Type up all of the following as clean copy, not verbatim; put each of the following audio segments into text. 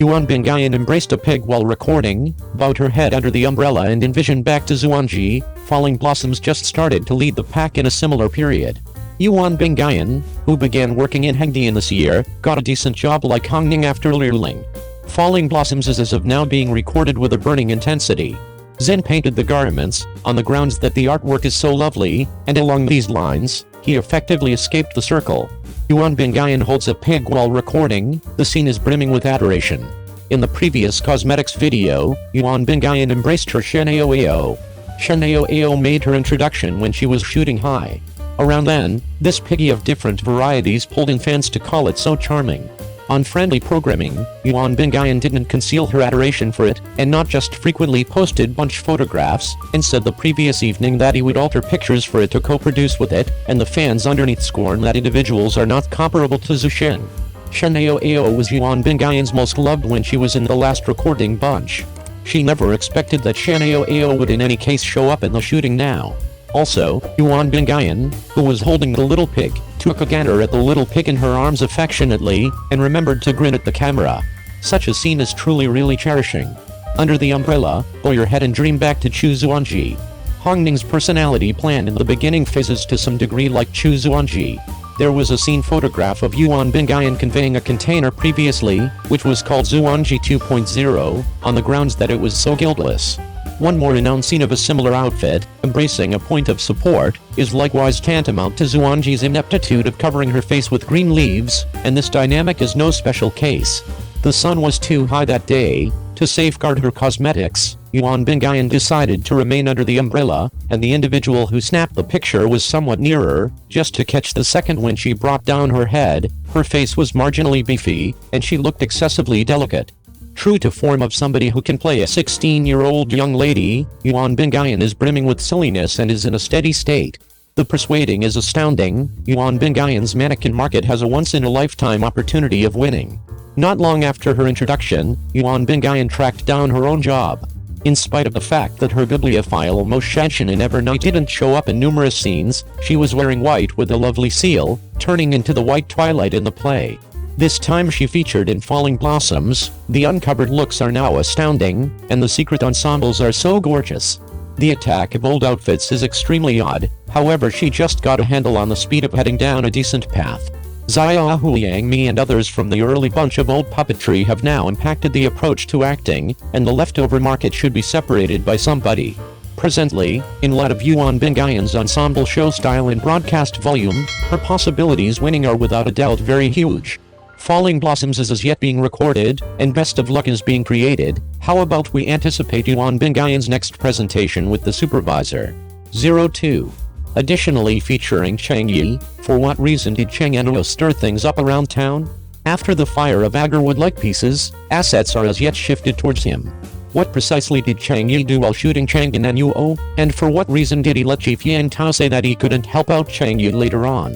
Yuan Bingyan embraced a pig while recording, bowed her head under the umbrella and envisioned back to Xuanji. Falling Blossoms just started to lead the pack in a similar period. Yuan Bingyan, who began working in Hengdian this year, got a decent job like Hongning after Liuling. Falling Blossoms is as of now being recorded with a burning intensity. Zen painted the garments, on the grounds that the artwork is so lovely, and along these lines, he effectively escaped the circle. Yuan Bingyan holds a pig while recording, the scene is brimming with adoration. In the previous cosmetics video, Yuan Bingyan embraced her Shenao. Shenao made her introduction when she was shooting high. Around then, this piggy of different varieties pulled in fans to call it so charming. On friendly programming, Yuan Bingyan didn't conceal her adoration for it, and not just frequently posted bunch photographs, and said the previous evening that he would alter pictures for it to co-produce with it, and the fans underneath scorn that individuals are not comparable to Zushin. Shenao was Yuan Bingyan's most loved when she was in the last recording bunch. She never expected that Shenao would in any case show up in the shooting now. Also, Yuan Bingyan, who was holding the little pig, took a gander at the little pig in her arms affectionately, and remembered to grin at the camera. Such a scene is truly really cherishing. Under the umbrella, bow your head and dream back to Chu Xuanji. Hongning's personality planned in the beginning phases to some degree like Chu Xuanji. There was a scene photograph of Yuan Bingyan conveying a container previously, which was called Xuanji 2.0, on the grounds that it was so guiltless. One more renowned scene of a similar outfit, embracing a point of support, is likewise tantamount to Xuanji's ineptitude of covering her face with green leaves, and this dynamic is no special case. The sun was too high that day. To safeguard her cosmetics, Yuan Bingyan decided to remain under the umbrella, and the individual who snapped the picture was somewhat nearer, just to catch the second when she brought down her head. Her face was marginally beefy, and she looked excessively delicate. True to form of somebody who can play a 16-year-old young lady, Yuan Bingyan is brimming with silliness and is in a steady state. The persuading is astounding. Yuan Bingyan's mannequin market has a once-in-a-lifetime opportunity of winning. Not long after her introduction, Yuan Bingyan tracked down her own job. In spite of the fact that her bibliophile Mo Shanshan in Evernight didn't show up in numerous scenes, she was wearing white with a lovely seal, turning into the white twilight in the play. This time she featured in Falling Blossoms. The uncovered looks are now astounding, and the secret ensembles are so gorgeous. The attack of old outfits is extremely odd, however she just got a handle on the speed of heading down a decent path. Xia Huliang Mi and others from the early bunch of old puppetry have now impacted the approach to acting, and the leftover market should be separated by somebody. Presently, in light of Yuan Bingyan's ensemble show style and broadcast volume, her possibilities winning are without a doubt very huge. Falling Blossoms is as yet being recorded, and Best of Luck is being created. How about we anticipate Yuan Bingyan's next presentation with the supervisor? 02. Additionally featuring Cheng Yi. For what reason did Cheng Yi stir things up around town? After the fire of Agarwood-like pieces, assets are as yet shifted towards him. What precisely did Cheng Yi do while shooting Cheng Yi, and for what reason did he let Chief Yan Tao say that he couldn't help out Cheng Yi later on?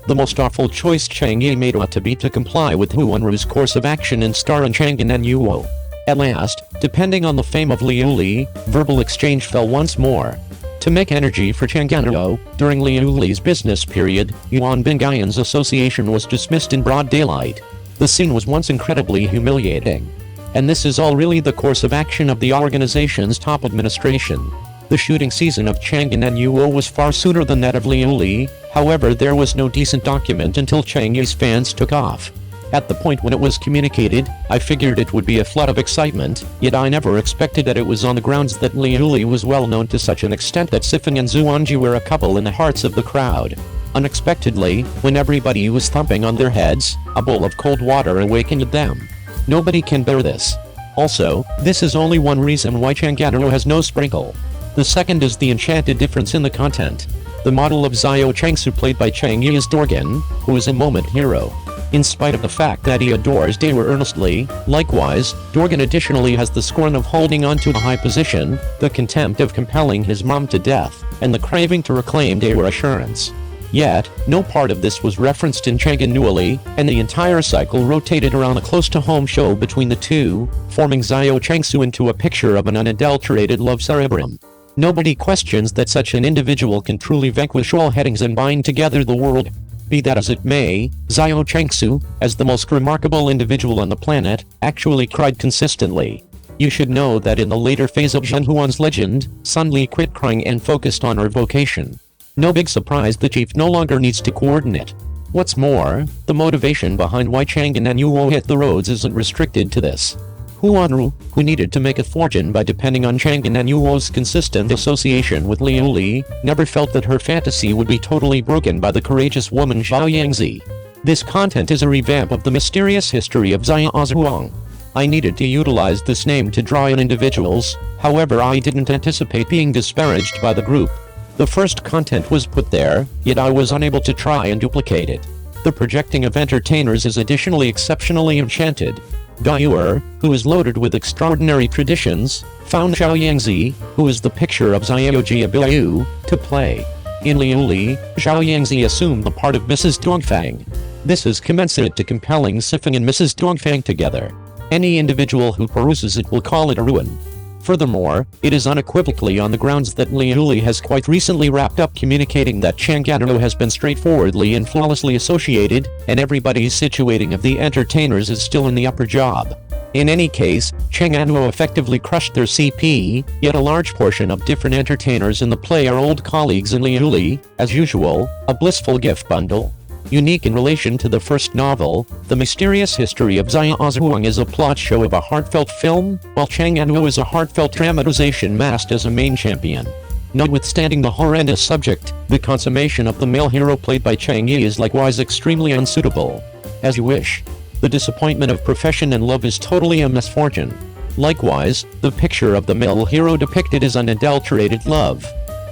The most awful choice Cheng Yi made ought to be to comply with Huanru's course of action and star in Cheng Yi. At last, depending on the fame of Liu Li, verbal exchange fell once more. To make energy for Cheng Yi, during Liu Li's business period, Yuan Bingyan's association was dismissed in broad daylight. The scene was once incredibly humiliating. And this is all really the course of action of the organization's top administration. The shooting season of Cheng Yi was far sooner than that of Liu Li, however there was no decent document until Cheng Yi's fans took off. At the point when it was communicated, I figured it would be a flood of excitement, yet I never expected that it was on the grounds that Liu Li was well known to such an extent that Sifeng and Xuanji were a couple in the hearts of the crowd. Unexpectedly, when everybody was thumping on their heads, a bowl of cold water awakened them. Nobody can bear this. Also, this is only one reason why Cheng Yi has no sprinkle. The second is the enchanted difference in the content. The model of Xiao Chengsu played by Cheng Yi is Dorgan, who is a moment hero. In spite of the fact that he adores Daewoo earnestly, likewise, Dorgan additionally has the scorn of holding on to a high position, the contempt of compelling his mom to death, and the craving to reclaim Daewoo assurance. Yet, no part of this was referenced in Cheng Yi, and the entire cycle rotated around a close-to-home show between the two, forming Xiao Chengsu into a picture of an unadulterated love cerebrum. Nobody questions that such an individual can truly vanquish all headings and bind together the world. Be that as it may, Xiao Chengsu, as the most remarkable individual on the planet, actually cried consistently. You should know that in the later phase of Zhen Huan's legend, Sun Li quit crying and focused on her vocation. No big surprise, the chief no longer needs to coordinate. What's more, the motivation behind why Chang'an and Yuo hit the roads isn't restricted to this. Huanru, who needed to make a fortune by depending on Chang'an and Yuo's consistent association with Liu Li, never felt that her fantasy would be totally broken by the courageous woman Zhao Yangzi. This content is a revamp of the mysterious history of Xia Zhuang. I needed to utilize this name to draw in individuals, however I didn't anticipate being disparaged by the group. The first content was put there, yet I was unable to try and duplicate it. The projecting of entertainers is additionally exceptionally enchanted. Gaiur, who is loaded with extraordinary traditions, found Zhao Yangzi, who is the picture of Xiaoji Abiyu, to play. In Liu Li, Zhao Yangzi assumed the part of Mrs. Dongfang. This is commensurate to compelling Sifeng and Mrs. Dongfang together. Any individual who peruses it will call it a ruin. Furthermore, it is unequivocally on the grounds that Liu Li has quite recently wrapped up communicating that Chang Yi has been straightforwardly and flawlessly associated, and everybody's situating of the entertainers is still in the upper job. In any case, Cheng Yi effectively crushed their CP, yet a large portion of different entertainers in the play are old colleagues in Liu Li, as usual, a blissful gift bundle. Unique in relation to the first novel, The Mysterious History of Xia Zhuang is a plot show of a heartfelt film, while Cheng Yi is a heartfelt dramatization masked as a main champion. Notwithstanding the horrendous subject, the consummation of the male hero played by Cheng Yi is likewise extremely unsuitable. As you wish. The disappointment of profession and love is totally a misfortune. Likewise, the picture of the male hero depicted is unadulterated love.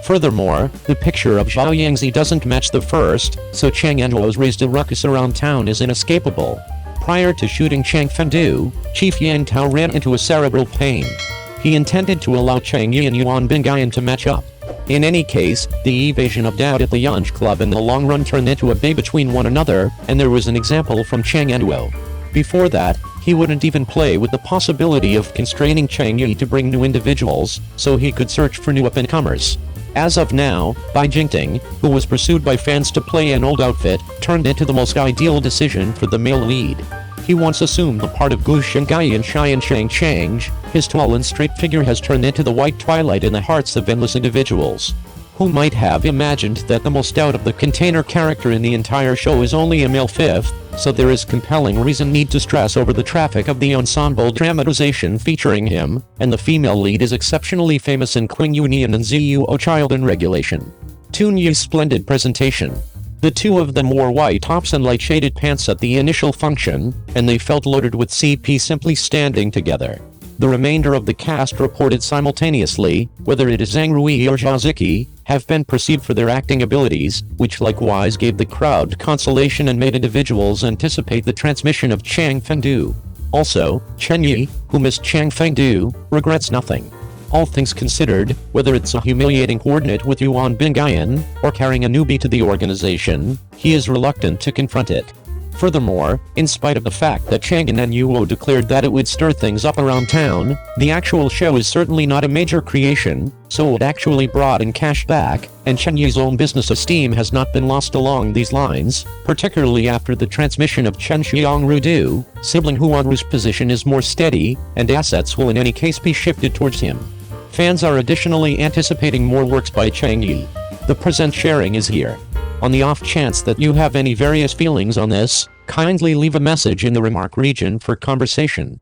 Furthermore, the picture of Zhao Yangzi doesn't match the first, so Chang Yi's raised a ruckus around town is inescapable. Prior to shooting Chang Fengdu, Chief Yan Tao ran into a cerebral pain. He intended to allow Cheng Yi and Yuan Bingyan to match up. In any case, the evasion of doubt at the Yunj Club in the long run turned into a bay between one another, and there was an example from Chang Yi. Before that, he wouldn't even play with the possibility of constraining Cheng Yi to bring new individuals, so he could search for new up-and-comers. As of now, Bai Jingting, who was pursued by fans to play an old outfit, turned into the most ideal decision for the male lead. He once assumed the part of Gu Shenggai in Xian Shang Change. His tall and straight figure has turned into the white twilight in the hearts of endless individuals. Who might have imagined that the most out of the container character in the entire show is only a male fifth, so there is compelling reason need to stress over the traffic of the ensemble dramatization featuring him, and the female lead is exceptionally famous in Qing Union and Ziyu Child in Regulation. Tun Yi's splendid presentation. The two of them wore white tops and light shaded pants at the initial function, and they felt loaded with CP simply standing together. The remainder of the cast reported simultaneously, whether it is Zhang Rui or Zhao Ziki, have been perceived for their acting abilities, which likewise gave the crowd consolation and made individuals anticipate the transmission of Chang Fengdu. Also, Cheng Yi, who missed Chang Fengdu, regrets nothing. All things considered, whether it's a humiliating coordinate with Yuan Bingyan, or carrying a newbie to the organization, he is reluctant to confront it. Furthermore, in spite of the fact that Chang'an and Yuo declared that it would stir things up around town, the actual show is certainly not a major creation, so it actually brought in cash back, and Cheng Yi's own business esteem has not been lost along these lines, particularly after the transmission of Chen Xiang Rudu. Sibling Huanru's position is more steady, and assets will in any case be shifted towards him. Fans are additionally anticipating more works by Cheng Yi. The present sharing is here. On the off chance that you have any various feelings on this, kindly leave a message in the remark region for conversation.